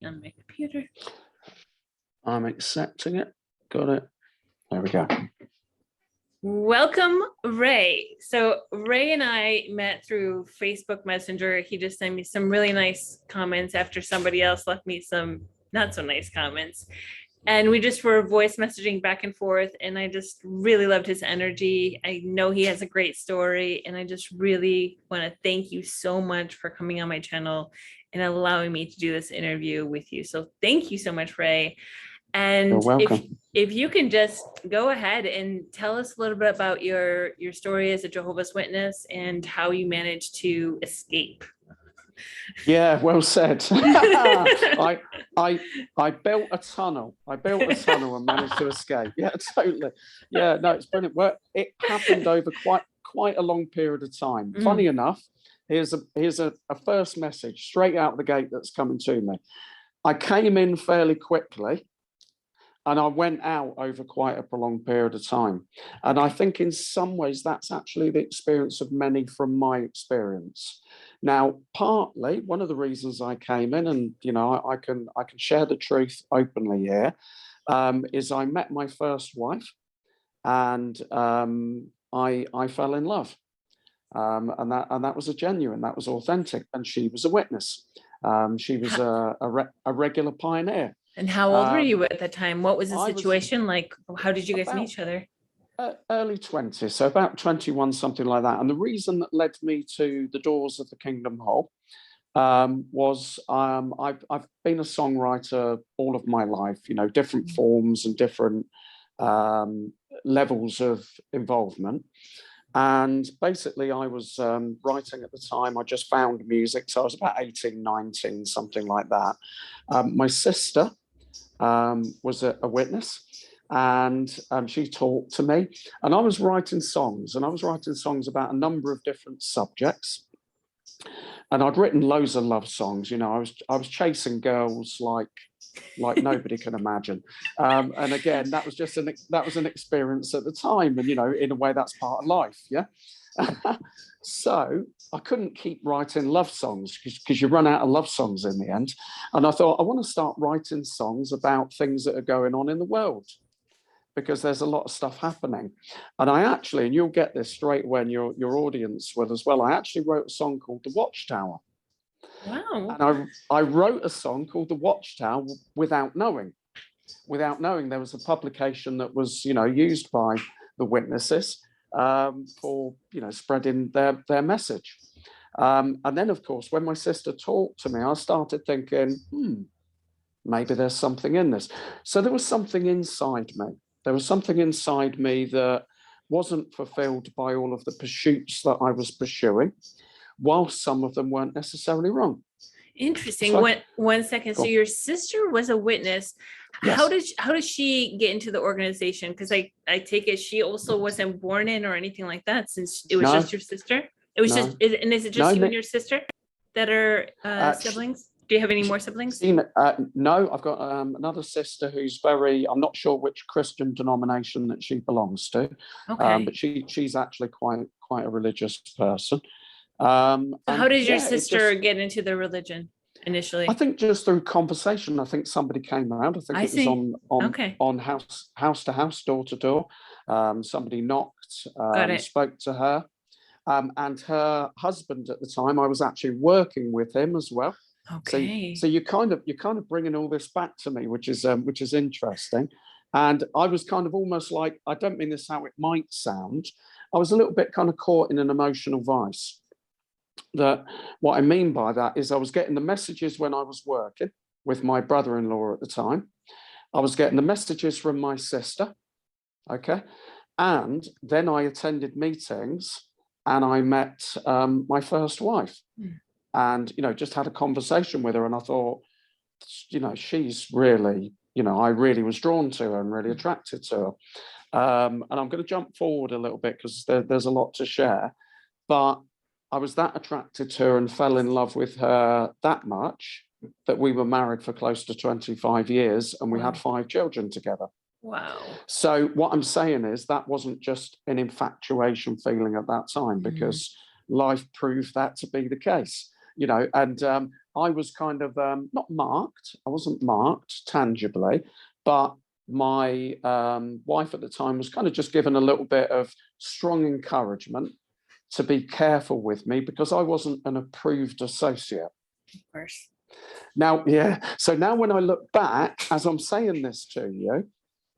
on my computer. I'm accepting it. Got it. There we go. Welcome, Ray. So Ray and I met through Facebook Messenger. He just sent me some really nice comments after somebody else left me some not so nice comments. And we just were voice messaging back and forth. And I just really loved his energy. I know he has a great story. And I just really want to thank you so much for coming on my channel and allowing me to do this interview with you. So thank you so much, Ray. And You're welcome. if you can just go ahead and tell us a little bit about your story as a Jehovah's Witness and how you managed to escape. Yeah, well said. I built a tunnel. I built a tunnel and managed to escape. Yeah, totally. Yeah, no, it's brilliant. Well, it happened over quite a long period of time. Funny enough, here's a first message straight out the gate that's coming to me. I came in fairly quickly. And I went out over quite a prolonged period of time. And I think in some ways that's actually the experience of many from my experience. Now, partly one of the reasons I came in, and I can share the truth openly here, is I met my first wife, and I fell in love, and that was that was authentic, and she was a witness. She was a regular pioneer. And how old were you at the time? What was the situation like? How did you guys meet each other? Early 20s, so about 21, something like that. And the reason that led me to the doors of the Kingdom Hall was I've been a songwriter all of my life, different forms and different levels of involvement. And basically I was writing at the time. I just found music. So I was about 18, 19, something like that. My sister was a witness, and she talked to me, and I was writing songs, about a number of different subjects, and I'd written loads of love songs. I was chasing girls like nobody can imagine, and again, that was an experience at the time, and in a way that's part of life. Yeah. So I couldn't keep writing love songs because you run out of love songs in the end. And I thought, I want to start writing songs about things that are going on in the world, because there's a lot of stuff happening. And I actually, and you'll get this straight away, and your audience will as well, I actually wrote a song called The Watchtower. Wow. And I wrote a song called The Watchtower without knowing there was a publication that was, used by the witnesses for spreading their message, and then of course when my sister talked to me, I started thinking, maybe there's something in this. So there was something inside me that wasn't fulfilled by all of the pursuits that I was pursuing, while some of them weren't necessarily wrong. Interesting. So one second. So your sister was a witness. Yes. How did she get into the organization? Because I take it she also wasn't born in or anything like that, since it was just your sister. It was just, and is it just you and your sister that are siblings? Do you have any more siblings? No, I've got another sister who's I'm not sure which Christian denomination that she belongs to. Okay. But she's actually quite a religious person. So how did your sister get into the religion initially? I think just through conversation. I think somebody came around. I think it was on house to house, door to door. Somebody knocked, spoke to her, and her husband at the time. I was actually working with him as well. Okay. So you're kind of bringing all this back to me, which is interesting. And I was kind of almost like, I don't mean this how it might sound, I was a little bit kind of caught in an emotional vice. That what I mean by that is I was getting the messages when I was working with my brother-in-law at the time. I was getting the messages from my sister, okay? And then I attended meetings and I met my first wife, and, just had a conversation with her, and I thought, she's really, I really was drawn to her and really attracted to her. And I'm going to jump forward a little bit because there's a lot to share, but I was that attracted to her and fell in love with her that much that we were married for close to 25 years and we had 5 children together. Wow. So what I'm saying is that wasn't just an infatuation feeling at that time, because life proved that to be the case, and I was kind of not marked. I wasn't marked tangibly, but my wife at the time was kind of just given a little bit of strong encouragement to be careful with me because I wasn't an approved associate. Of course. Now, yeah. So now when I look back, as I'm saying this to you,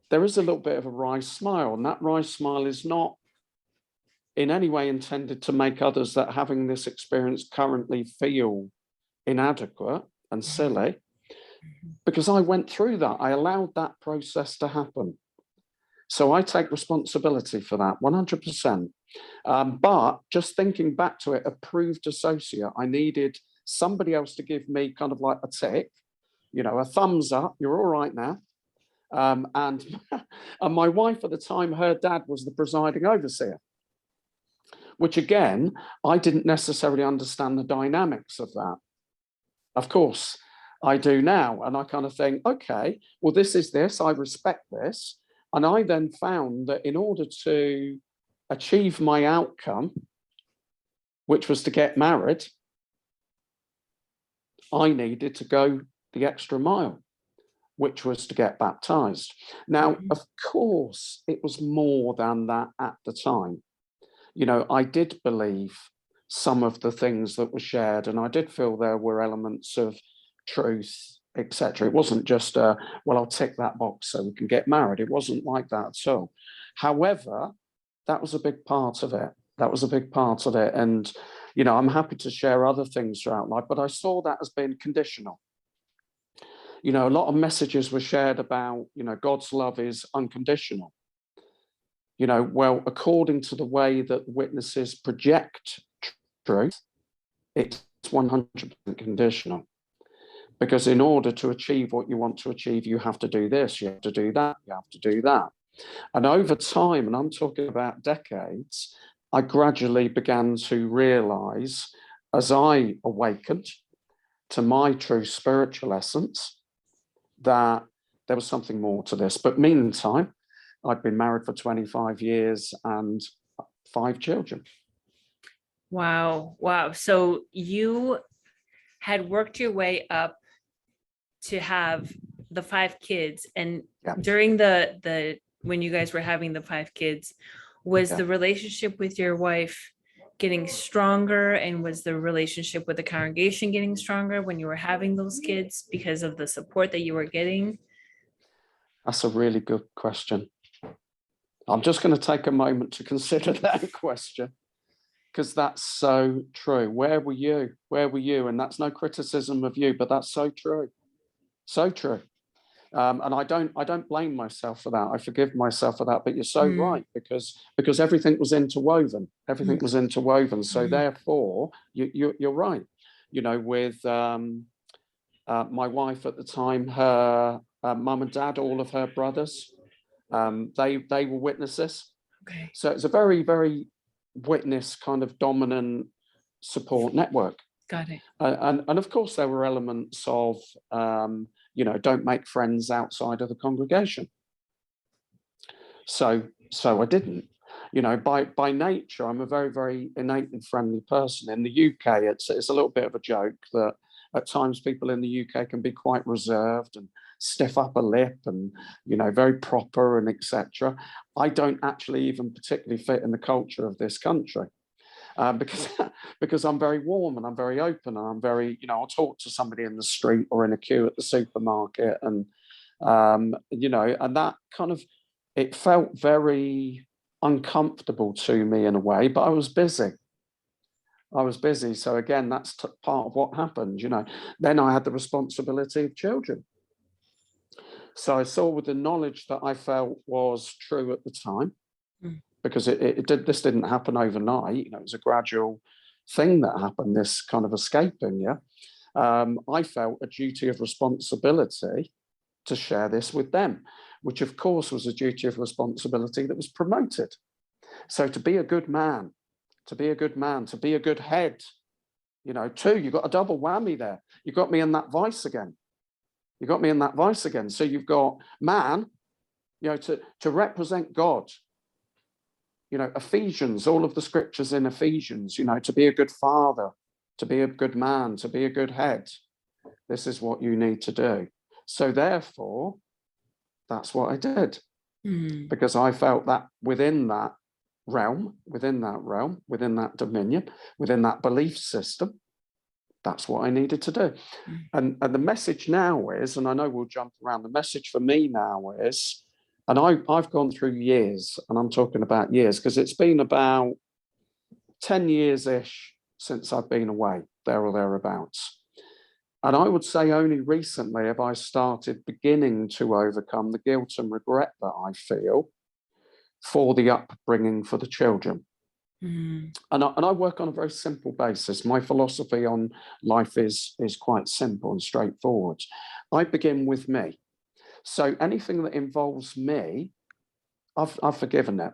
there is a little bit of a wry smile, and that wry smile is not in any way intended to make others that having this experience currently feel inadequate and silly, because I went through that. I allowed that process to happen. So I take responsibility for that 100%. But just thinking back to it, approved associate, I needed somebody else to give me kind of like a tick, a thumbs up, you're all right now. And, and my wife at the time, her dad was the presiding overseer, which again, I didn't necessarily understand the dynamics of that. Of course, I do now. And I kind of think, okay, well, this is this, I respect this. And I then found that in order to achieve my outcome, which was to get married, I needed to go the extra mile, which was to get baptized. Now, of course, it was more than that at the time. I did believe some of the things that were shared, and I did feel there were elements of truth, etc. It wasn't just, well, I'll tick that box so we can get married. It wasn't like that at all. However, that was a big part of it. That was a big part of it. And, I'm happy to share other things throughout life, but I saw that as being conditional. A lot of messages were shared about, God's love is unconditional. Well, according to the way that witnesses project truth, it's 100% conditional. Because in order to achieve what you want to achieve, you have to do this, you have to do that, you have to do that. And over time, and I'm talking about decades, I gradually began to realize, as I awakened to my true spiritual essence, that there was something more to this. But meantime, I'd been married for 25 years and 5 children. Wow. So you had worked your way up to have the 5 kids, and during the when you guys were having the 5 kids, was the relationship with your wife getting stronger, and was the relationship with the congregation getting stronger when you were having those kids because of the support that you were getting? That's a really good question. I'm just going to take a moment to consider that question, because that's so true. Where were you? Where were you? And that's no criticism of you, but that's so true. So true. And I don't blame myself for that. I forgive myself for that. But you're so right, because everything was interwoven. Everything was interwoven. So therefore, you're right. With my wife at the time, her mum and dad, all of her brothers, they were witnesses. Okay. So it's a very, very witness kind of dominant support network. Got it. And of course, there were elements of, don't make friends outside of the congregation. So I didn't. By nature, I'm a very, very innate and friendly person. In the UK, it's a little bit of a joke that at times people in the UK can be quite reserved and stiff upper lip and, very proper and etc. I don't actually even particularly fit in the culture of this country. Because I'm very warm and I'm very open and I'm very, I'll talk to somebody in the street or in a queue at the supermarket, and and that kind of, it felt very uncomfortable to me in a way, but I was busy. So again, that's part of what happened. Then I had the responsibility of children. So I saw with the knowledge that I felt was true at the time, because this didn't happen overnight. It was a gradual thing that happened, this kind of escaping. I felt a duty of responsibility to share this with them, which of course was a duty of responsibility that was promoted. So to be a good man, to be a good head, too, you got a double whammy there. You got me in that vice again. So you've got man, to represent God. Ephesians, all of the scriptures in Ephesians, to be a good father, to be a good man, to be a good head, This is what you need to do. So therefore, that's what I did, because I felt that within that realm, within that dominion, within that belief system, that's what I needed to do. And the message now is, and I know we'll jump around, the message for me now is, and I've gone through years, and I'm talking about years, because it's been about 10 years-ish since I've been away, there or thereabouts. And I would say only recently have I started beginning to overcome the guilt and regret that I feel for the upbringing for the children. And I work on a very simple basis. My philosophy on life is quite simple and straightforward. I begin with me. So anything that involves me, I've forgiven it.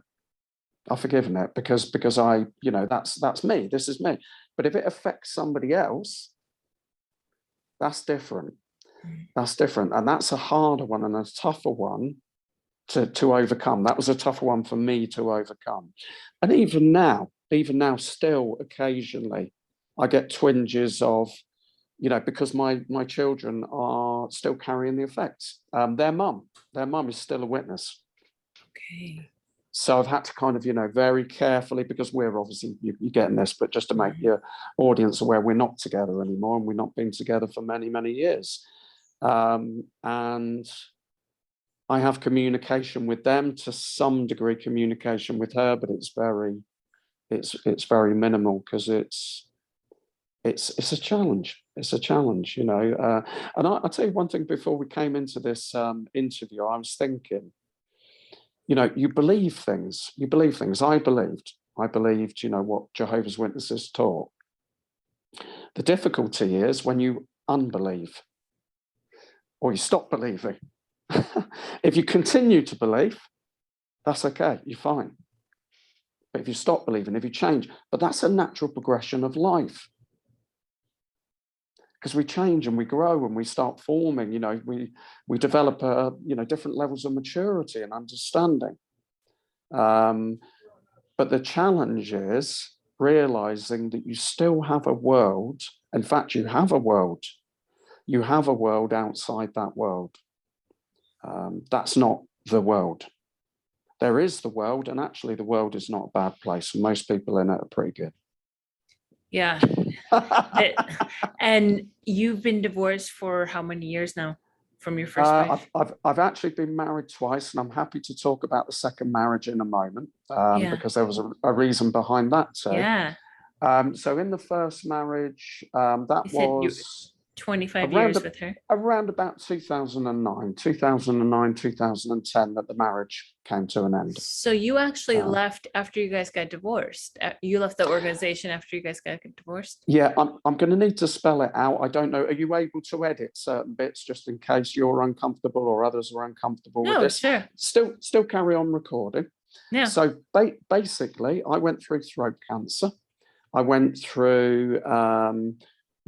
I've forgiven it because I, that's me. This is me. But if it affects somebody else, that's different. That's different. And that's a harder one and a tougher one to overcome. That was a tougher one for me to overcome. And even now, still occasionally, I get twinges of, because my children are still carrying the effects. Their mum is still a witness. Okay. So I've had to kind of, very carefully, because we're obviously, you're getting this, but just to make your audience aware, we're not together anymore, and we've not been together for many, many years. And I have communication with them, to some degree communication with her, but it's very minimal, because it's a challenge. It's a challenge, And I'll tell you one thing before we came into this interview. I was thinking, you believe things. I believed, what Jehovah's Witnesses taught. The difficulty is when you unbelieve, or you stop believing. If you continue to believe, that's okay, you're fine. But if you stop believing, if you change, but that's a natural progression of life. Because we change and we grow and we start forming, we develop different levels of maturity and understanding. But the challenge is realizing that you still have a world. In fact, you have a world. You have a world outside that world. That's not the world. There is the world, and actually the world is not a bad place. And most people in it are pretty good. Yeah. And you've been divorced for how many years now from your first wife? I've actually been married twice, and I'm happy to talk about the second marriage in a moment, because there was a reason behind that too. Yeah. So in the first marriage, that was 25 years with her. Around about 2009, 2010, that the marriage came to an end. So you actually left after you guys got divorced. You left the organization after you guys got divorced? Yeah, I'm going to need to spell it out. I don't know. Are you able to edit certain bits just in case you're uncomfortable or others are uncomfortable with this? Sure. Still carry on recording. Yeah. So basically, I went through throat cancer. I went through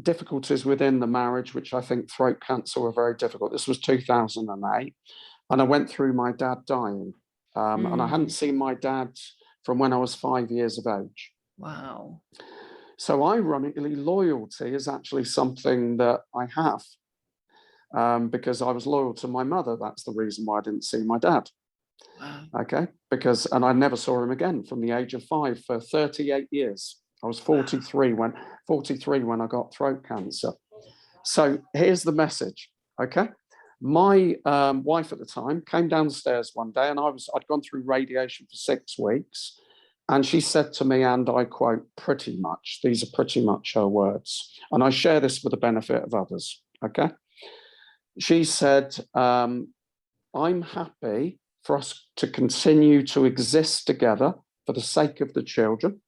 difficulties within the marriage, which I think throat cancer were very difficult. This was 2008. And I went through my dad dying. And I hadn't seen my dad from when I was 5 years of age. Wow. So ironically, loyalty is actually something that I have, because I was loyal to my mother. That's the reason why I didn't see my dad. Wow. Okay. And I never saw him again from the age of 5 for 38 years. I was 43 when I got throat cancer. So here's the message. Okay. My wife at the time came downstairs one day, and I'd gone through radiation for 6 weeks. And she said to me, and I quote, pretty much, these are pretty much her words, and I share this for the benefit of others. Okay. She said, I'm happy for us to continue to exist together for the sake of the children,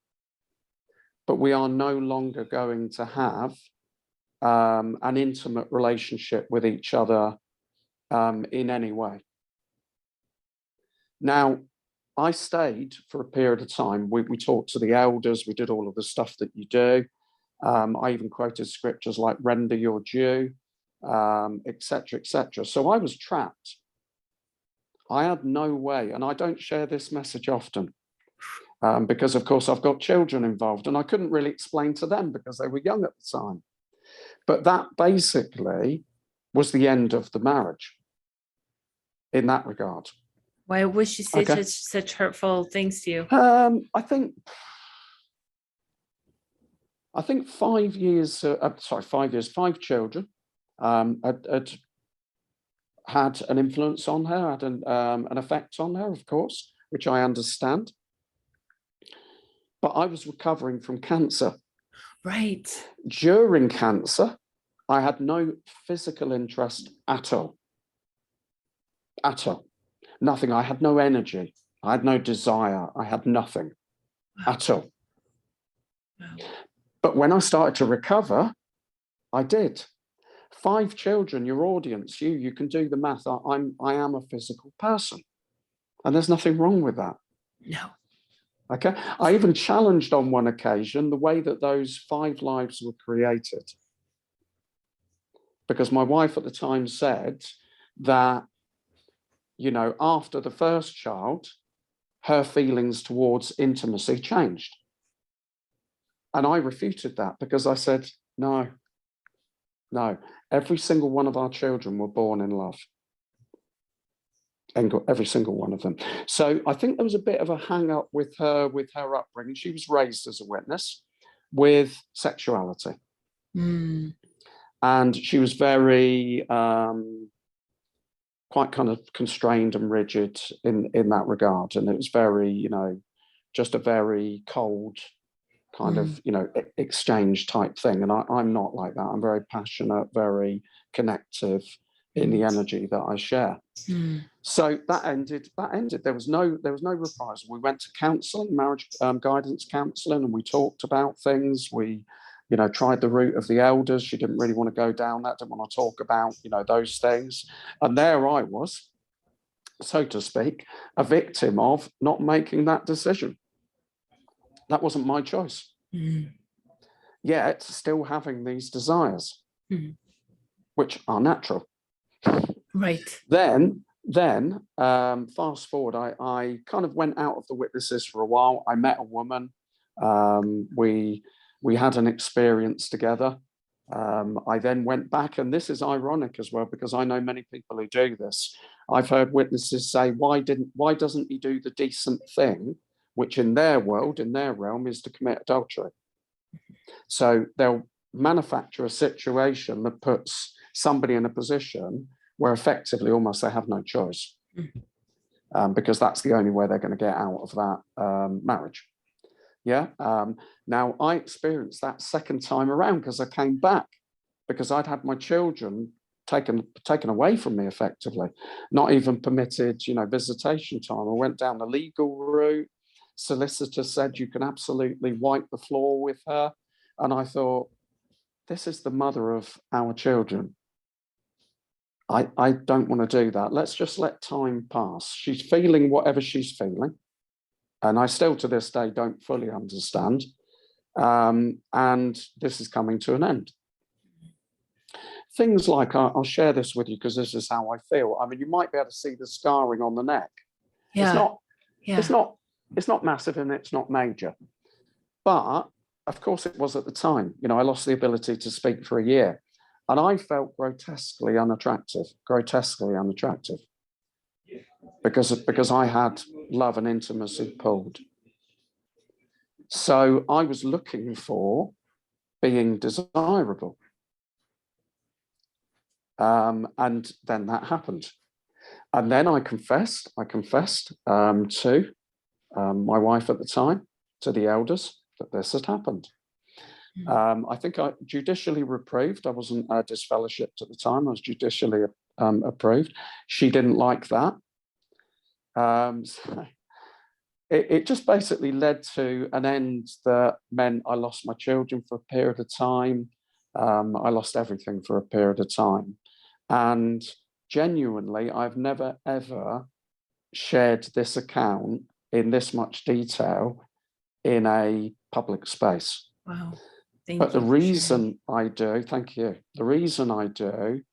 but we are no longer going to have an intimate relationship with each other in any way. Now, I stayed for a period of time. We talked to the elders. We did all of the stuff that you do. I even quoted scriptures like "render your due," etc., etc. So I was trapped. I had no way, and I don't share this message often because, of course, I've got children involved, and I couldn't really explain to them because they were young at the time. But that basically was the end of the marriage in that regard. Why would she say Okay. such hurtful things to you? I think 5 years, 5 years, 5 children had an influence on her, had an effect on her, of course, which I understand. But I was recovering from cancer. Right. During cancer, I had no physical interest at all. At all. Nothing. I had no energy. I had no desire. I had nothing at all. Wow. But when I started to recover, I did. 5 children, your audience, you can do the math. I am a physical person, and there's nothing wrong with that. No. Okay. I even challenged on one occasion the way that those 5 lives were created, because my wife at the time said that, after the first child, her feelings towards intimacy changed. And I refuted that because I said, no, every single one of our children were born in love. Every single one of them. So I think there was a bit of a hang up with her upbringing. She was raised as a witness with sexuality. Mm. And she was very, quite kind of constrained and rigid in that regard. And it was very, just a very cold kind of, exchange type thing. And I'm not like that. I'm very passionate, very connective in the energy that I share. Mm. So that ended. There was no reprisal. We went to counselling, marriage guidance counselling, and we talked about things. We, tried the route of the elders. She didn't really want to go down that, didn't want to talk about, those things. And there I was, so to speak, a victim of not making that decision. That wasn't my choice. Mm. Yet still having these desires, which are natural. Right. Then fast forward, I kind of went out of the witnesses for a while. I met a woman. We had an experience together. I then went back, and this is ironic as well, because I know many people who do this. I've heard witnesses say, why doesn't he do the decent thing, which in their world, in their realm, is to commit adultery? So they'll manufacture a situation that puts somebody in a position where effectively almost they have no choice, because that's the only way they're going to get out of that marriage. Yeah. Now I experienced that second time around because I came back, because I'd had my children taken away from me effectively, not even permitted, visitation time. I went down the legal route. Solicitor said you can absolutely wipe the floor with her. And I thought, this is the mother of our children. I don't want to do that. Let's just let time pass. She's feeling whatever she's feeling. And I still to this day don't fully understand. And this is coming to an end. Things like, I'll share this with you because this is how I feel. I mean, you might be able to see the scarring on the neck. Yeah. It's not massive and it's not major. But of course it was at the time. I lost the ability to speak for a year. And I felt grotesquely unattractive, because I had love and intimacy pulled. So I was looking for being desirable. And then that happened. And then I confessed to my wife at the time, to the elders, that this had happened. I think I judicially reproved. I wasn't disfellowshipped at the time. I was judicially approved. She didn't like that. So it just basically led to an end that meant I lost my children for a period of time. I lost everything for a period of time. And genuinely, I've never, ever shared this account in this much detail in a public space. Wow. But the reason I do, thank you. The reason I do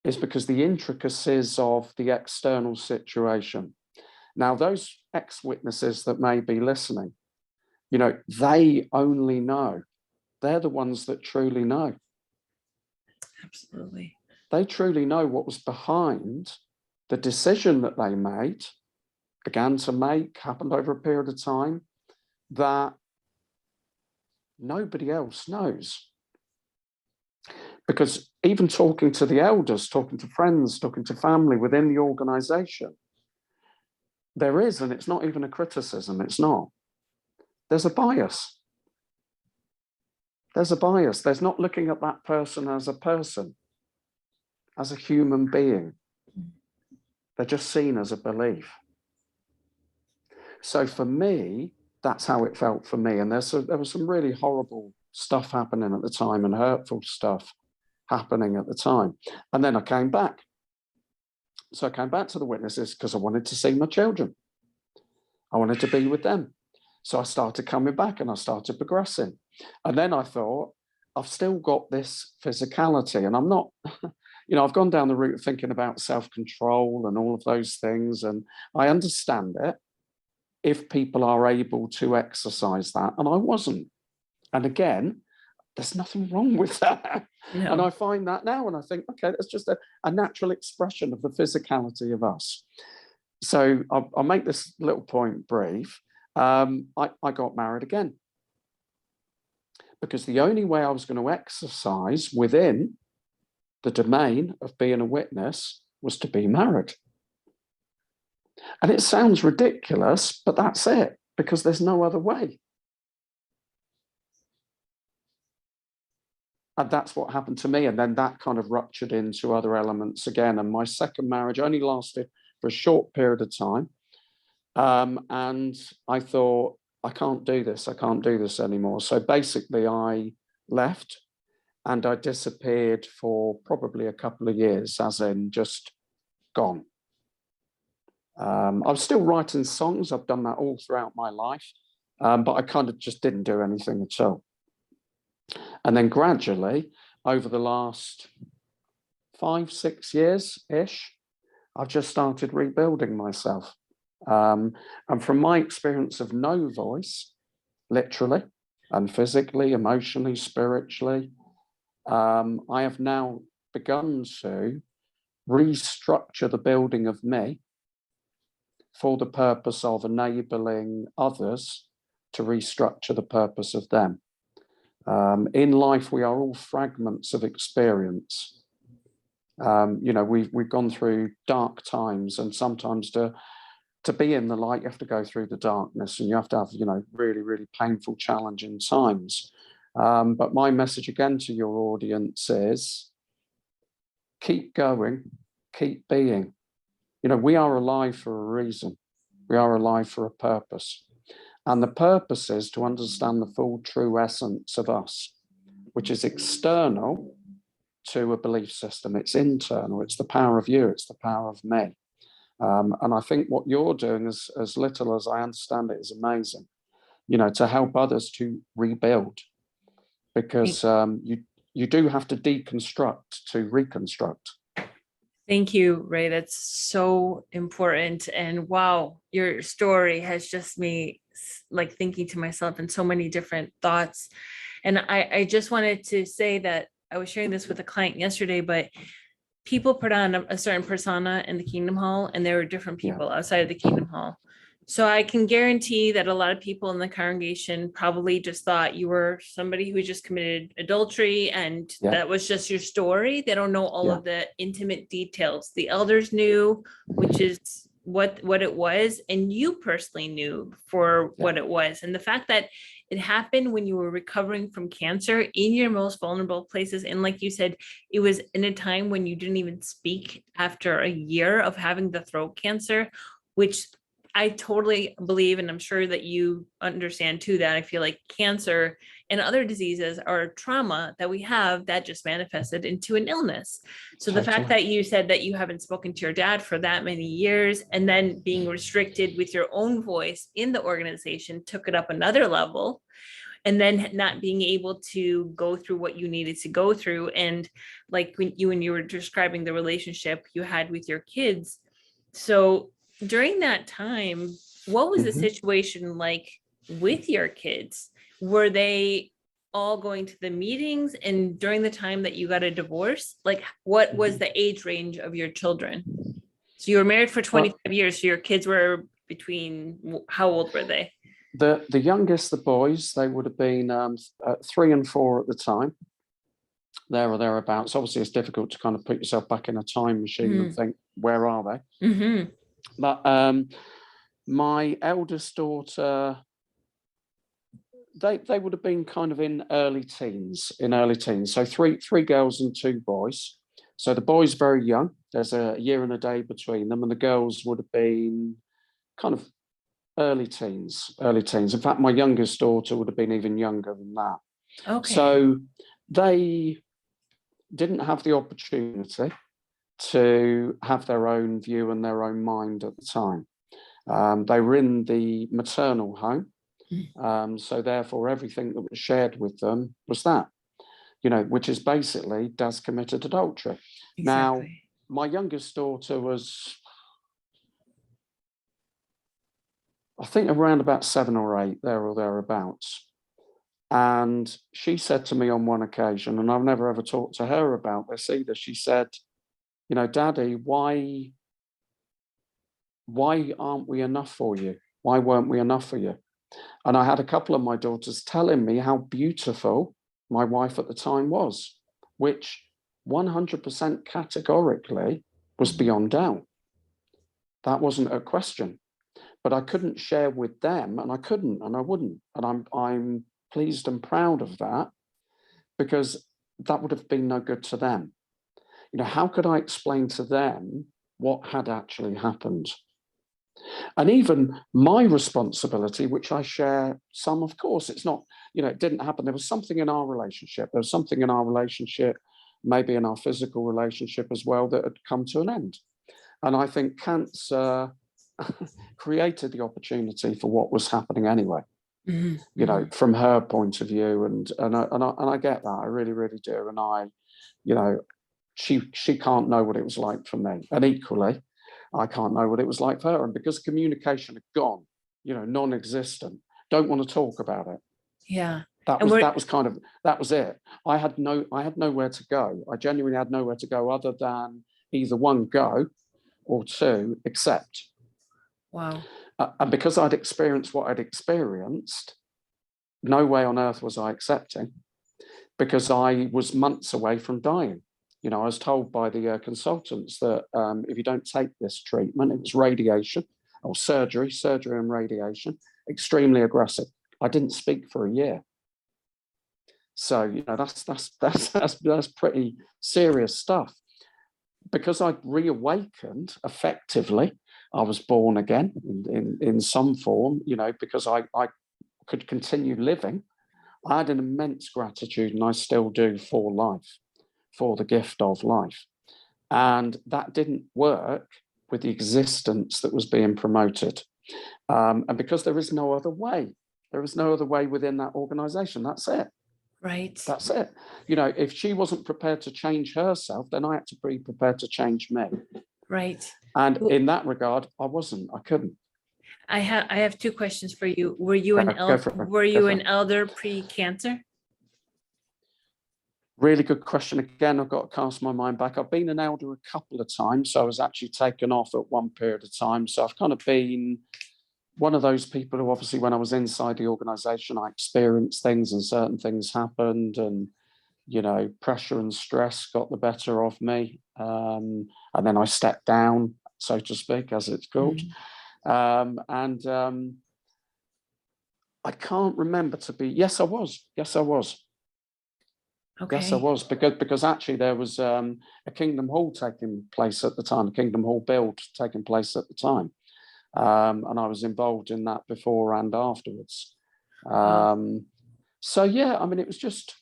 is because the intricacies of the external situation. Now, those ex-witnesses that may be listening, they only know. They're the ones that truly know. Absolutely. They truly know what was behind the decision that they made, began to make, happened over a period of time, that nobody else knows. Because even talking to the elders, talking to friends, talking to family within the organization, there is, and it's not even a criticism, it's not. There's a bias. There's a bias. There's not looking at that person, as a human being. They're just seen as a belief. So for me, that's how it felt for me. And there was some really horrible stuff happening at the time, and hurtful stuff happening at the time. And then I came back. So I came back to the witnesses because I wanted to see my children. I wanted to be with them. So I started coming back and I started progressing. And then I thought, I've still got this physicality, and I'm not, I've gone down the route of thinking about self-control and all of those things. And I understand it if people are able to exercise that. And I wasn't. And again, there's nothing wrong with that. No. And I find that now, and I think, okay, that's just a natural expression of the physicality of us. So I'll make this little point brief. I got married again, because the only way I was going to exercise within the domain of being a witness was to be married. And it sounds ridiculous, but that's it, because there's no other way. And that's what happened to me. And then that kind of ruptured into other elements again. And my second marriage only lasted for a short period of time. And I thought, I can't do this. I can't do this anymore. So basically I left and I disappeared for probably a couple of years, as in just gone. I was still writing songs. I've done that all throughout my life, but I kind of just didn't do anything at all. And then gradually, over the last 5-6 years-ish, I've just started rebuilding myself. And from my experience of no voice, literally and physically, emotionally, spiritually, I have now begun to restructure the building of me for the purpose of enabling others to restructure the purpose of them. In life, we are all fragments of experience. We've gone through dark times, and sometimes to be in the light, you have to go through the darkness, and you have to have, really, really painful, challenging times. But my message again to your audience is keep going, keep being. We are alive for a reason. We are alive for a purpose. And the purpose is to understand the full, true essence of us, which is external to a belief system. It's internal. It's the power of you. It's the power of me. And I think what you're doing, as little as I understand it, is amazing, to help others to rebuild, because you do have to deconstruct to reconstruct. Thank you, Ray. That's so important. And wow, your story has just me like thinking to myself in so many different thoughts. And I just wanted to say that I was sharing this with a client yesterday, but people put on a certain persona in the Kingdom Hall, and there were different people outside of the Kingdom Hall. So I can guarantee that a lot of people in the congregation probably just thought you were somebody who just committed adultery, and that was just your story. They don't know all of the intimate details. The elders knew, which is what it was, and you personally knew for what it was. And the fact that it happened when you were recovering from cancer in your most vulnerable places. And like you said, it was in a time when you didn't even speak after a year of having the throat cancer, which I totally believe, and I'm sure that you understand too, that I feel like cancer and other diseases are trauma that we have that just manifested into an illness. So the fact that you said that you haven't spoken to your dad for that many years, and then being restricted with your own voice in the organization took it up another level, and then not being able to go through what you needed to go through. And like when you were describing the relationship you had with your kids. So during that time, what was the situation like with your kids? Were they all going to the meetings? And during the time that you got a divorce, like what was the age range of your children? So you were married for 25 years. So your kids were between, how old were they? The youngest, the boys, they would have been 3 and 4 at the time, there or thereabouts. Obviously, it's difficult to kind of put yourself back in a time machine and think, where are they? Mm-hmm. But my eldest daughter, they would have been kind of in early teens. So three girls and 2 boys. So the boys very young. There's a year and a day between them, and the girls would have been kind of early teens. In fact, my youngest daughter would have been even younger than that. Okay. So they didn't have the opportunity to have their own view and their own mind at the time. They were in the maternal home. So therefore, everything that was shared with them was that, which is basically Dad's committed adultery. Exactly. Now, my youngest daughter was, I think, around about 7 or 8, there or thereabouts. And she said to me on one occasion, and I've never ever talked to her about this either, she said, Daddy, why aren't we enough for you? Why weren't we enough for you? And I had a couple of my daughters telling me how beautiful my wife at the time was, which 100% categorically was beyond doubt. That wasn't a question. But I couldn't share with them, and I couldn't, and I wouldn't. And I'm pleased and proud of that, because that would have been no good to them. How could I explain to them what had actually happened? And even my responsibility, which I share some, of course, it's not, it didn't happen. There was something in our relationship. There was something in our relationship, maybe in our physical relationship as well, that had come to an end. And I think cancer created the opportunity for what was happening anyway, from her point of view. And I get that. I really, really do. And she can't know what it was like for me. And equally, I can't know what it was like for her. And because communication had gone, non-existent, don't want to talk about it. Yeah. That was it. I had nowhere to go. I genuinely had nowhere to go other than either 1, go, or 2, accept. Wow. And because I'd experienced what I'd experienced, no way on earth was I accepting, because I was months away from dying. I was told by the consultants that if you don't take this treatment, it was radiation or surgery and radiation, extremely aggressive. I didn't speak for a year. So, that's pretty serious stuff. Because I'd reawakened effectively, I was born again in some form, because I could continue living. I had an immense gratitude, and I still do, for life, for the gift of life. And that didn't work with the existence that was being promoted. And because there is no other way within that organization. That's it. Right. That's it. If she wasn't prepared to change herself, then I had to be prepared to change me. Right. And in that regard, I couldn't. I have 2 questions for you. Were you an elder pre-cancer? Really good question. Again, I've got to cast my mind back. I've been an elder a couple of times. So I was actually taken off at one period of time. So I've kind of been one of those people who, obviously, when I was inside the organization, I experienced things, and certain things happened, and, pressure and stress got the better of me. And then I stepped down, so to speak, as it's called. I can't remember yes, I was. Okay. Yes, I was, because actually there was a Kingdom Hall taking place at the time, a Kingdom Hall build taking place at the time. And I was involved in that before and afterwards. So, yeah, it was just,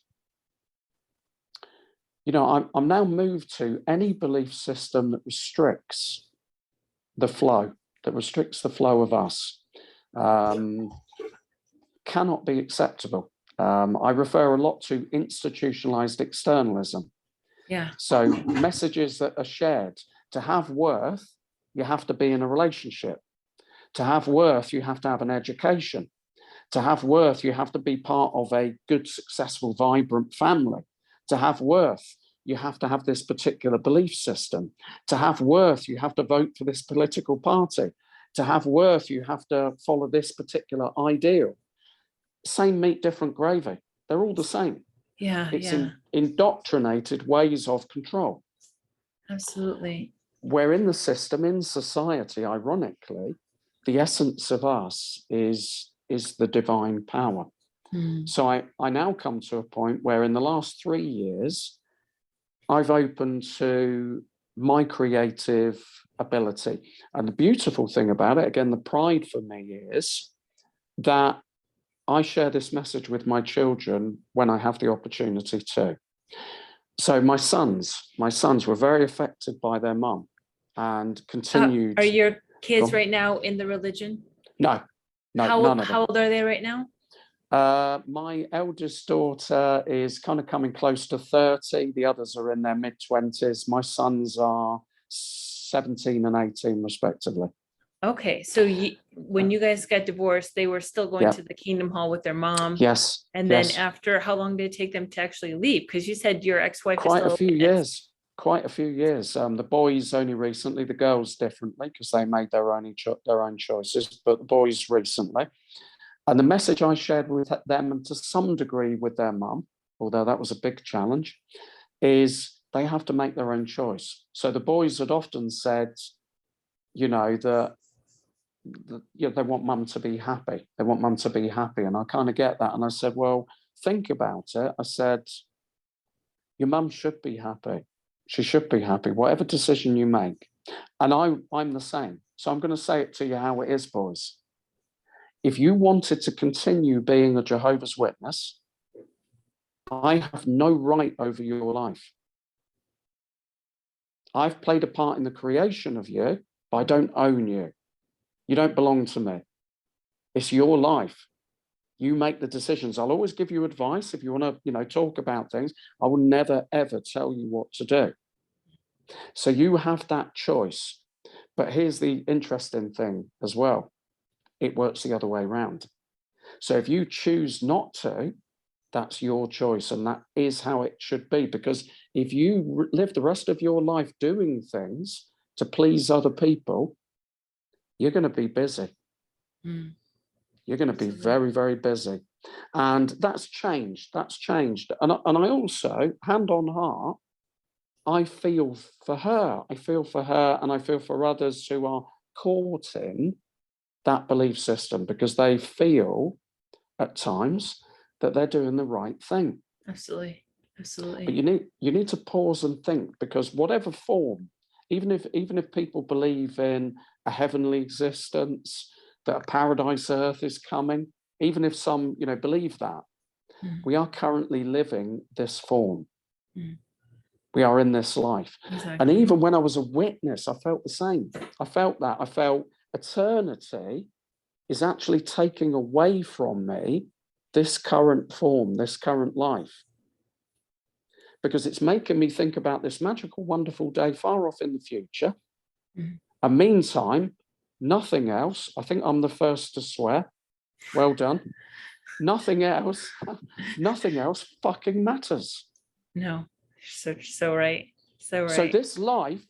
I'm now moved to any belief system that restricts the flow of us, cannot be acceptable. I refer a lot to institutionalized externalism. Yeah. So messages that are shared. To have worth, you have to be in a relationship. To have worth, you have to have an education. To have worth, you have to be part of a good, successful, vibrant family. To have worth, you have to have this particular belief system. To have worth, you have to vote for this political party. To have worth, you have to follow this particular ideal. Same meat, different gravy. They're all the same. Yeah. It's Yeah. indoctrinated ways of control. Absolutely. Where in the system, in society, ironically, the essence of us is the divine power. So I now come to a point where in the last 3 years, I've opened to my creative ability. And the beautiful thing about it, again, the pride for me is that I share this message with my children when I have the opportunity to. So my sons were very affected by their mum and continued. Are your kids right now in the religion? No, How none of them. how old are they right now? My eldest daughter is kind of coming close to 30. The others are in their mid-20s. My sons are 17 and 18, respectively. Okay, so when you guys got divorced, they were still going to the Kingdom Hall with their mom. Yes. And then after, how long did it take them to actually leave? Because you said your ex-wife is Quite still a few years. Quite a few years. The boys only recently, the girls differently because they made their own choices, but the boys recently. And the message I shared with them, and to some degree with their mum, although that was a big challenge, is they have to make their own choice. So the boys had often said, that they want mum to be happy. They want mum to be happy. And I kind of get that. And I said, well, think about it. I said, your mum should be happy. She should be happy, whatever decision you make. And I'm the same. So I'm going to say it to you how it is, boys. If you wanted to continue being a Jehovah's Witness, I have no right over your life. I've played a part in the creation of you, but I don't own you. You don't belong to me. It's your life. You make the decisions. I'll always give you advice if you want to, talk about things. I will never, ever tell you what to do. So you have that choice. But here's the interesting thing as well. It works the other way around. So if you choose not to, that's your choice. And that is how it should be. Because if you live the rest of your life doing things to please other people, you're going to be busy. You're going to be very, very busy. And that's changed. That's changed. And I also, hand on heart, I feel for her. I feel for her and I feel for others who are caught in that belief system because they feel at times that they're doing the right thing. Absolutely. Absolutely. But you need to pause and think, because whatever form, even if people believe in a heavenly existence, that a paradise earth is coming, even if some believe that, we are currently living this form. We are in this life. Exactly. And even when I was a witness, I felt the same. I felt that. I felt eternity is actually taking away from me this current form, this current life. Because it's making me think about this magical, wonderful day far off in the future. And meantime, nothing else. I think I'm the first to swear. Well done. Nothing else fucking matters. No, so right. So right. So this life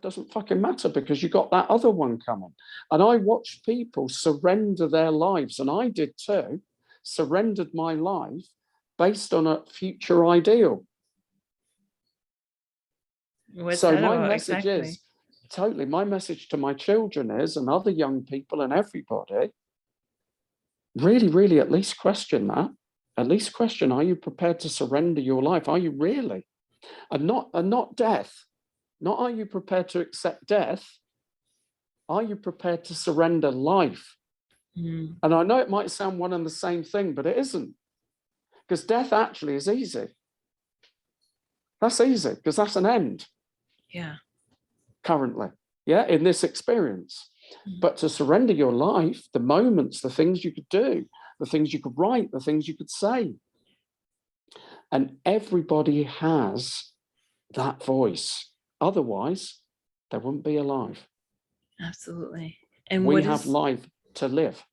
doesn't fucking matter because you got that other one coming. And I watched people surrender their lives, and I did too, surrendered my life based on a future ideal. What's so that my about? message Exactly. is, totally, my message to my children is, and other young people and everybody, really, really at least question that. At least question, are you prepared to surrender your life? Are you really? And not death. Not are you prepared to accept death? Are you prepared to surrender life? And I know it might sound one and the same thing, but it isn't. Because death actually is easy. That's easy because that's an end. Yeah. Currently. Yeah, in this experience. But to surrender your life, the moments, the things you could do, the things you could write, the things you could say. And everybody has that voice. Otherwise, they wouldn't be alive. Absolutely. And we have life to live.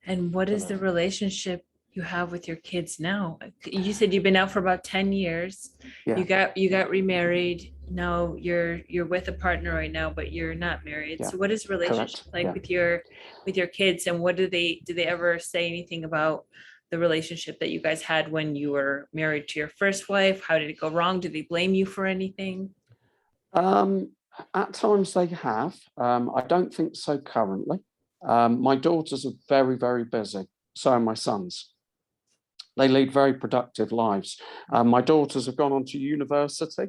And what is the relationship you have with your kids now? You said you've been out for about 10 years. Yeah, You got remarried. Now you're with a partner right now, but you're not married. yeah, So what is the relationship correct. like Yeah. with your kids, and what do they ever say anything about the relationship that you guys had when you were married to your first wife? How did it go wrong? Did they blame you for anything? Um, at times they have. I don't think so currently. My daughters are very, very busy. So are my sons. They lead very productive lives. My daughters have gone on to university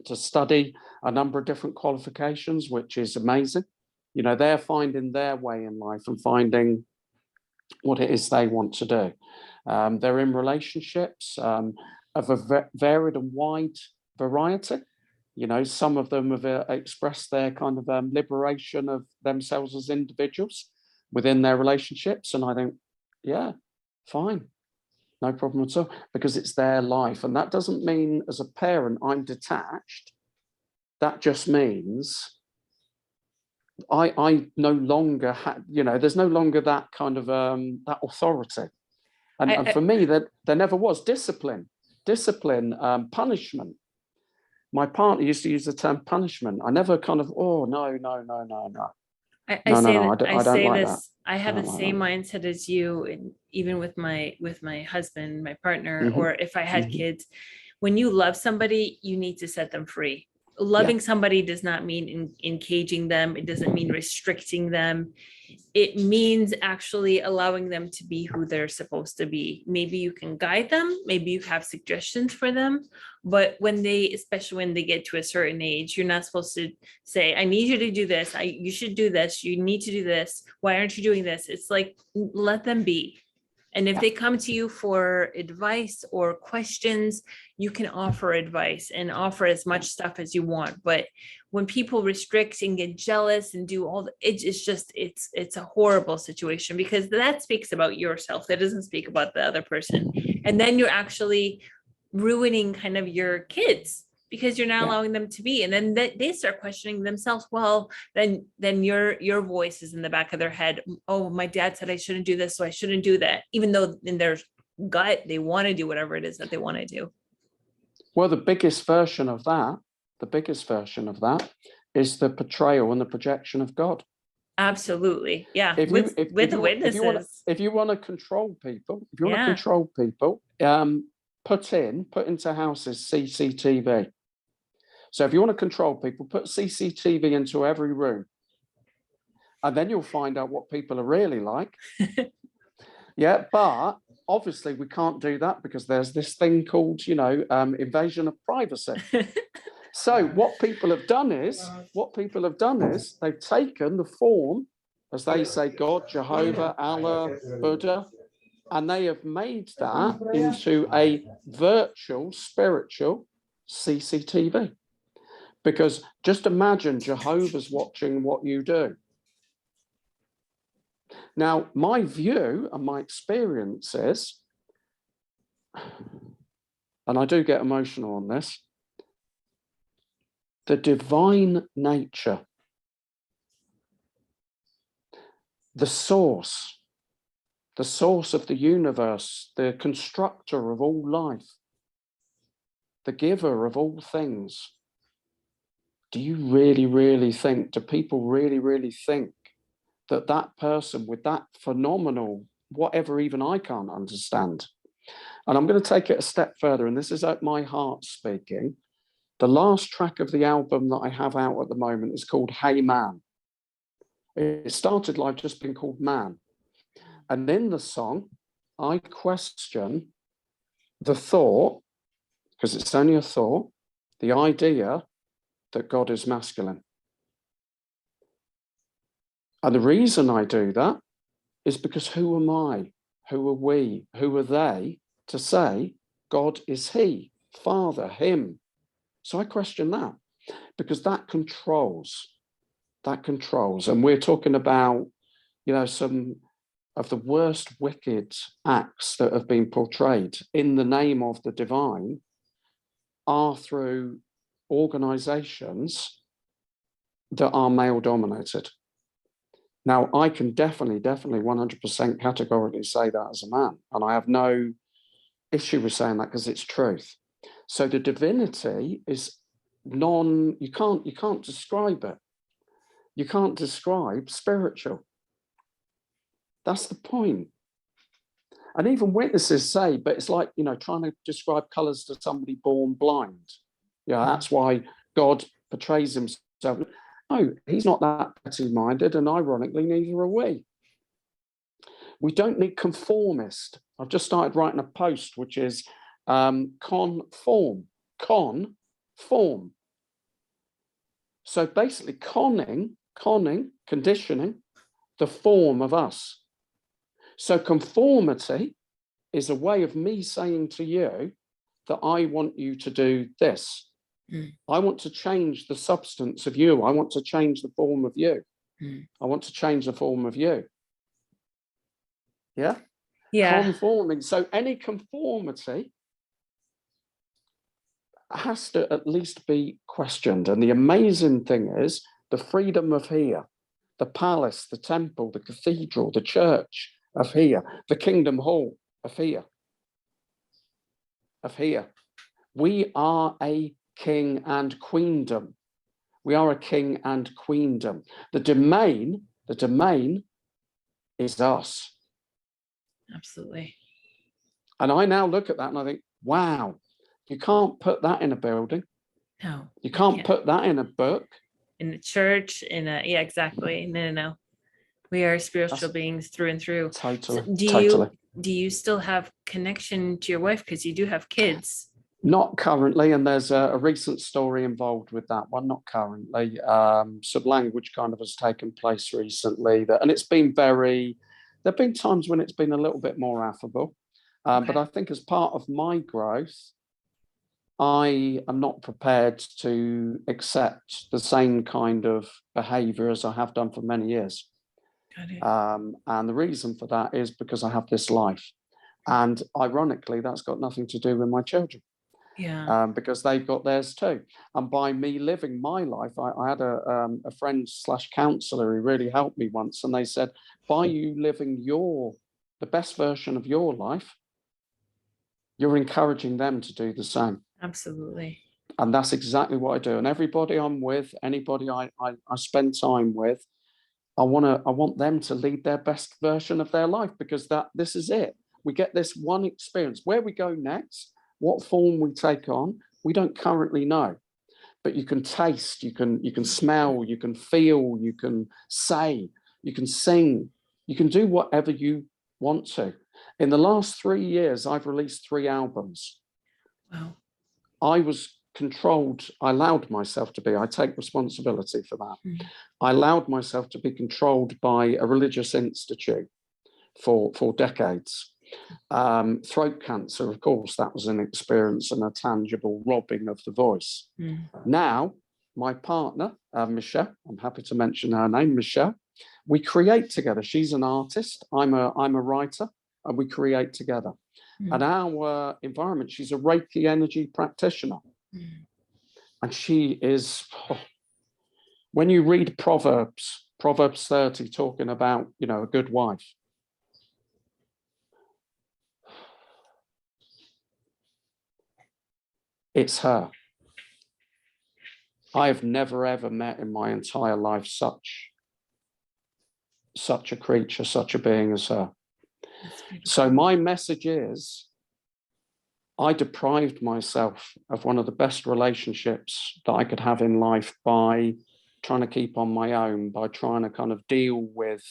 to study a number of different qualifications, which is amazing. You know, they're finding their way in life and finding what it is they want to do. They're in relationships of a varied and wide variety. You know, some of them have expressed their kind of liberation of themselves as individuals within their relationships. And I think, yeah, fine, no problem at all, because it's their life. And that doesn't mean as a parent I'm detached. That just means I no longer have, you know, there's no longer that kind of that authority. And for me, that there never was discipline, punishment. My partner used to use the term punishment. I never kind of, oh no, no, no, no, no. I say that I don't like that. I I have the don't like same that. mindset as you, and even with my husband, my partner, Hmm. or if I had Hmm. kids, when you love somebody, you need to set them free. Yeah, Loving somebody does not mean caging them. It doesn't mean restricting them. It means actually allowing them to be who they're supposed to be. Maybe you can guide them, maybe you have suggestions for them, but especially when they get to a certain age, you're not supposed to say, I need you to do this. You should do this. You need to do this. Why aren't you doing this? It's like, let them be. And if yeah, they come to you for advice or questions, you can offer advice and offer as yeah, much stuff as you want. But when people restrict and get jealous and do it's just it's a horrible situation, because that speaks about yourself. That doesn't speak about the other person. And then you're actually ruining kind of your kids, because you're not yeah. allowing them to be. And then they start questioning themselves. Well, then your voice is in the back of their head. Oh, my dad said I shouldn't do this, so I shouldn't do that, even though in their gut they want to do whatever it is that they want to do. Well, the biggest version of that is the portrayal and the projection of God. Absolutely. Yeah. If you With the witnesses. if you want to control people, if you want to Yeah. control people, put into houses CCTV. So if you want to control people, put CCTV into every room, and then you'll find out what people are really like. Yeah, but obviously we can't do that because there's this thing called, you know, invasion of privacy. So what people have done is they've taken the form, as they say, God, Jehovah, Allah, Buddha, and they have made that into a virtual spiritual CCTV. Because just imagine Jehovah's watching what you do. Now, my view and my experience is, and I do get emotional on this, the divine nature, the source of the universe, the constructor of all life, the giver of all things. Do you really, really think, do people really, really think that that person with that phenomenal, whatever even I can't understand? And I'm going to take it a step further, and this is at my heart speaking. The last track of the album that I have out at the moment is called Hey Man. It started life just being called Man. And in the song, I question the thought, because it's only a thought, the idea that God is masculine. And the reason I do that is because who am I? Who are we? Who are they to say God is he, Father, him? So I question that, because that controls. And we're talking about, you know, some of the worst wicked acts that have been portrayed in the name of the divine are through organizations that are male dominated. Now, I can definitely 100% categorically say that as a man, and I have no issue with saying that because it's truth. So the divinity is you can't describe it. You can't describe spiritual. That's the point. And even witnesses say, but it's like, trying to describe colors to somebody born blind. Yeah, that's why God portrays himself. No, he's not that petty-minded, and ironically, neither are we. We don't need conformist. I've just started writing a post, which is conform. So basically conning, conditioning the form of us. So conformity is a way of me saying to you that I want you to do this. I want to change the substance of you. I want to change the form of you. I want to change the form of you. Yeah? Yeah. Conforming. So any conformity has to at least be questioned. And the amazing thing is the freedom of here, the palace, the temple, the cathedral, the church of here, the kingdom hall of here. We are a king and queendom. We are a king and queendom. The domain is us. Absolutely. And I now look at that and I think, wow, you can't put that in a building. No. You can't put that in a book. In a church, yeah, exactly. No. We are spiritual beings through and through. Totally. So do you still have connection to your wife? Because you do have kids. Not currently, and there's a recent story involved with that one. Not currently. Some language kind of has taken place recently, and it's been there have been times when it's been a little bit more affable. But I think as part of my growth, I am not prepared to accept the same kind of behavior as I have done for many years. And the reason for that is because I have this life. And ironically, that's got nothing to do with my children. Yeah. Because they've got theirs too. And by me living my life, I had a friend / counselor who really helped me once. And they said, by you living the best version of your life, you're encouraging them to do the same. Absolutely. And that's exactly what I do. And everybody I'm with, anybody I spend time with, I want them to lead their best version of their life, because this is it. We get this one experience. Where we go next, what form we take on, we don't currently know. But you can taste, you can smell, you can feel, you can say, you can sing, you can do whatever you want to. In the last 3 years, I've released 3 albums. Wow. I was controlled. I allowed myself to be. I take responsibility for that. I allowed myself to be controlled by a religious institute for decades. Throat cancer, of course, that was an experience and a tangible robbing of the voice. Now, my partner, Michelle, I'm happy to mention her name, Michelle, we create together. She's an artist. I'm a writer, and we create together. And our environment, she's a Reiki energy practitioner. And she is, when you read Proverbs 30, talking about, a good wife, it's her. I have never, ever met in my entire life such a creature, such a being as her. So my message is, I deprived myself of one of the best relationships that I could have in life by trying to keep on my own, by trying to kind of deal with,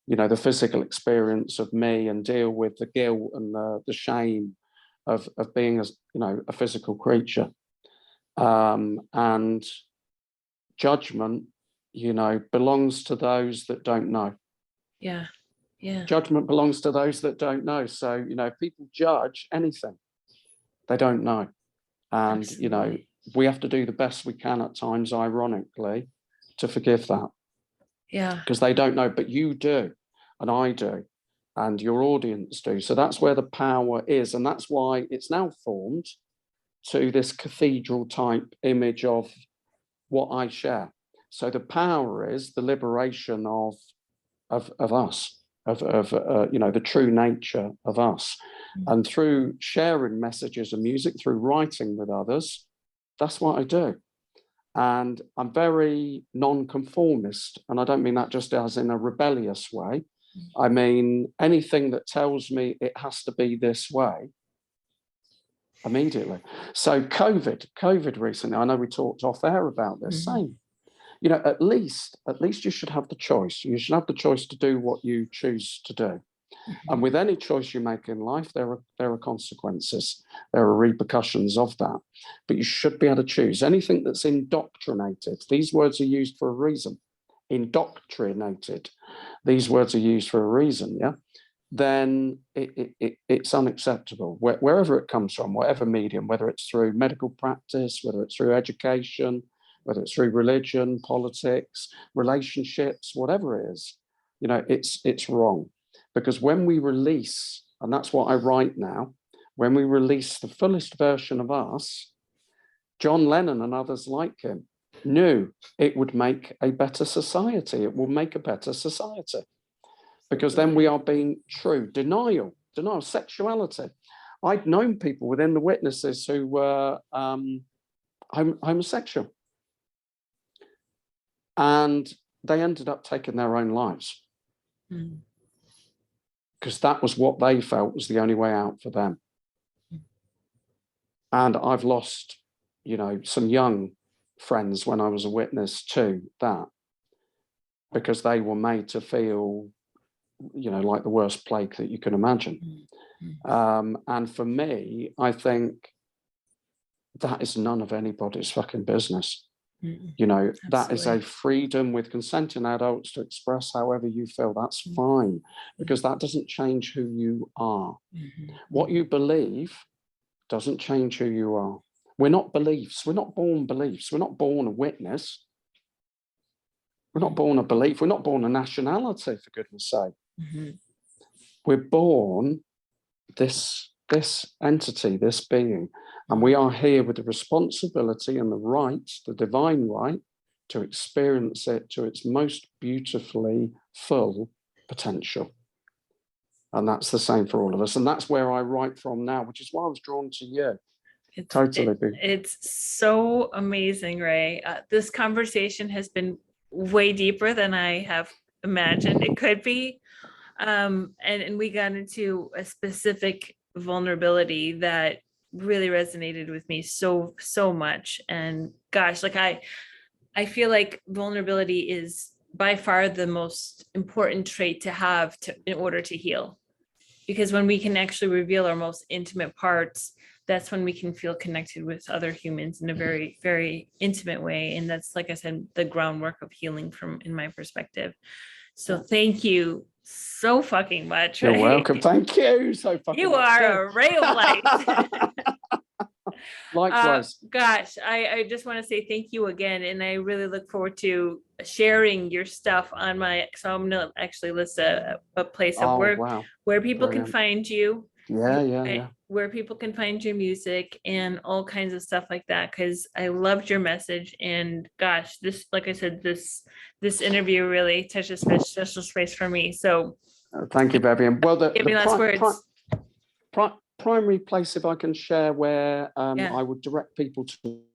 the physical experience of me, and deal with the guilt and the shame of being a physical creature. And judgment, belongs to those that don't know. Yeah. Judgment belongs to those that don't know. So, if people judge anything, they don't know. And, Absolutely. we have to do the best we can at times, ironically, to forgive that. Yeah. Because they don't know, but you do, and I do, and your audience do. So that's where the power is. And that's why it's now formed to this cathedral type image of what I share. So the power is the liberation of of us, of the true nature of us. And through sharing messages and music, through writing with others, that's what I do. And I'm very non-conformist, and I don't mean that just as in a rebellious way. I mean, anything that tells me it has to be this way, immediately. So COVID recently, I know we talked off air about this, same. At least you should have the choice. You should have the choice to do what you choose to do. And with any choice you make in life, there are consequences. There are repercussions of that. But you should be able to choose. Anything that's indoctrinated, these words are used for a reason. Indoctrinated, these words are used for a reason, yeah? Then it's unacceptable, wherever it comes from, whatever medium, whether it's through medical practice, whether it's through education, whether it's through religion, politics, relationships, whatever it is, it's wrong. Because when we release, and that's what I write now, when we release the fullest version of us, John Lennon and others like him knew it would make a better society. It will make a better society. Because then we are being true. Denial, sexuality. I'd known people within the witnesses who were homosexual. And they ended up taking their own lives. Because that was what they felt was the only way out for them. And I've lost, some young friends when I was a witness to that, because they were made to feel, like the worst plague that you can imagine. And for me, I think that is none of anybody's fucking business. That is a freedom with consenting adults to express however you feel. That's fine, because that doesn't change who you are. What you believe doesn't change who you are. We're not beliefs. We're not born beliefs. We're not born a witness. We're not born a belief. We're not born a nationality, for goodness sake. We're born this entity, this being. And we are here with the responsibility and the right, the divine right, to experience it to its most beautifully full potential. And that's the same for all of us. And that's where I write from now, which is why I was drawn to you. It's so amazing, Ray. This conversation has been way deeper than I have imagined it could be. And we got into a specific vulnerability that really resonated with me so much. And gosh, I feel like vulnerability is by far the most important trait to have in order to heal, because when we can actually reveal our most intimate parts, that's when we can feel connected with other humans in a very, very intimate way. And that's, like I said, the groundwork of healing in my perspective. So thank you so fucking much. You're welcome. Thank you so fucking you much. You are a ray of light. Likewise. Gosh, I just want to say thank you again. And I really look forward to sharing your stuff on so I'm going to actually list a place of where people can find you. Yeah. Where people can find your music and all kinds of stuff like that, because I loved your message. And gosh, this, like I said, this interview really touched a special space for me. So thank you, Vivian. Well, give me last words. Primary place, if I can share, where I would direct people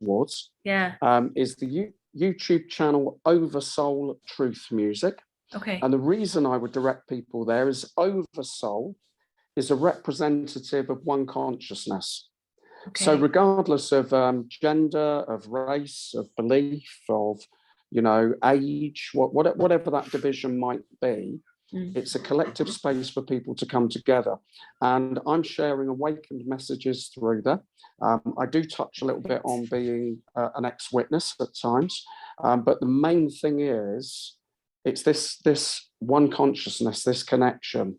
towards is the YouTube channel Oversoul Truth Music. Okay. And the reason I would direct people there is Oversoul is a representative of one consciousness. Okay. So regardless of gender, of race, of belief, of age, whatever that division might be, it's a collective space for people to come together. And I'm sharing awakened messages through there. I do touch a little bit on being an ex-witness at times, but the main thing is it's this one consciousness, this connection,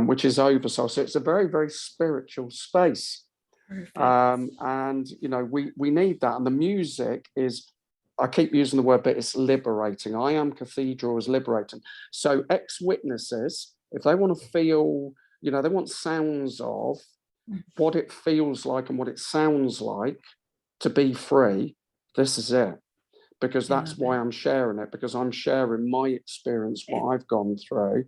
which is Oversoul. So it's a very, very spiritual space. And, we need that. And the music is, I keep using the word, but it's liberating. I Am Cathedral is liberating. So ex-witnesses, if they want to feel, they want sounds of what it feels like and what it sounds like to be free, this is it. because that's why I'm sharing it, because I'm sharing my experience, what I've gone through,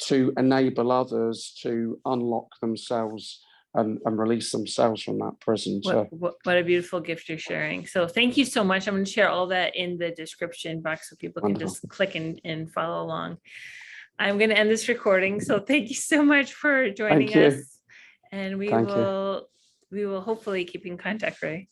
to enable others to unlock themselves and release themselves from that prison. What a beautiful gift you're sharing. So thank you so much. I'm going to share all that in the description box so people can just click and follow along. I'm going to end this recording. So thank you so much for joining us. And we will hopefully keep in contact, Ray.